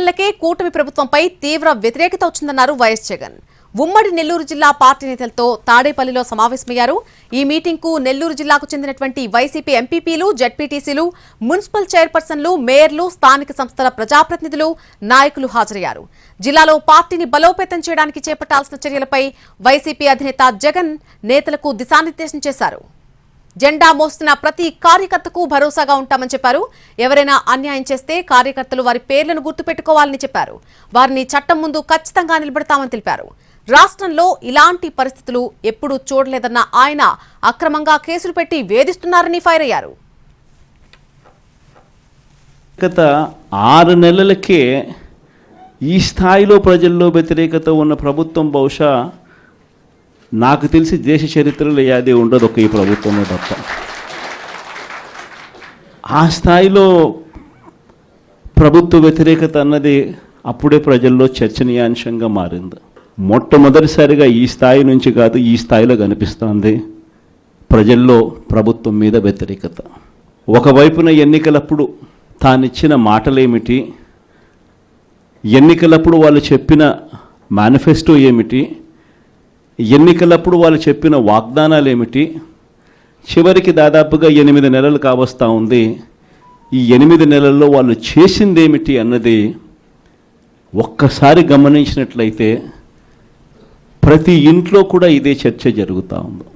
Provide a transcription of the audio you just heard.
నెలలకే కూటమి ప్రభుత్వంపై తీవ్ర వ్యతిరేకత వచ్చిందన్నారు వైఎస్ జగన్. ఉమ్మడి నెల్లూరు జిల్లా పార్టీ నేతలతో తాడేపల్లిలో సమావేశమయ్యారు. ఈ మీటింగ్ కు నెల్లూరు జిల్లాకు చెందినటువంటి వైసీపీ ఎంపీపీలు, జెడ్పీటీసీలు, మున్సిపల్ చైర్పర్సన్లు, మేయర్లు, స్థానిక సంస్థల ప్రజాప్రతినిధులు, నాయకులు హాజరయ్యారు. జిల్లాలో పార్టీని బలోపేతం చేయడానికి చేపట్టాల్సిన చర్యలపై వైసీపీ అధినేత జగన్ నేతలకు దిశానిర్దేశం చేశారు. జెండా మోస్తున్న ప్రతి కార్యకర్తకు భరోసాగా ఉంటామని చెప్పారు. ఎవరైనా అన్యాయం చేస్తే కార్యకర్తలు వారి పేర్లను గుర్తుపెట్టుకోవాలని చెప్పారు. వారిని చట్టం ముందు ఖచ్చితంగా నిలబెడతామని తెలిపారు. రాష్ట్రంలో ఇలాంటి పరిస్థితులు ఎప్పుడూ చూడలేదన్న ఆయన అక్రమంగా కేసులు పెట్టి వేధిస్తున్నారని ఫైర్ అయ్యారు. గత 6 నెలలకే ఈ స్థాయిలో ప్రజల్లో వ్యతిరేకత ఉన్న ప్రభుత్వం బహుశా నాకు తెలిసి దేశ చరిత్రలో ఏది ఉండదు, ఒక ఈ ప్రభుత్వమే తప్ప. ఆ స్థాయిలో ప్రభుత్వ వ్యతిరేకత అన్నది అప్పుడే ప్రజల్లో చర్చనీయాంశంగా మారింది. మొట్టమొదటిసారిగా ఈ స్థాయి నుంచి కాదు, ఈ స్థాయిలో కనిపిస్తోంది ప్రజల్లో ప్రభుత్వం మీద వ్యతిరేకత. ఒకవైపున ఎన్నికలప్పుడు తానిచ్చిన మాటలేమిటి, ఎన్నికలప్పుడు వాళ్ళు చెప్పిన మేనిఫెస్టో ఏమిటి, ఎన్నికలప్పుడు వాళ్ళు చెప్పిన వాగ్దానాలు ఏమిటి, చివరికి దాదాపుగా 8 నెలలు కావస్తూ ఉంది. ఈ 8 నెలల్లో వాళ్ళు చేసిందేమిటి అన్నది ఒక్కసారి గమనించినట్లయితే ప్రతి ఇంట్లో కూడా ఇదే చర్చ జరుగుతూ ఉంది.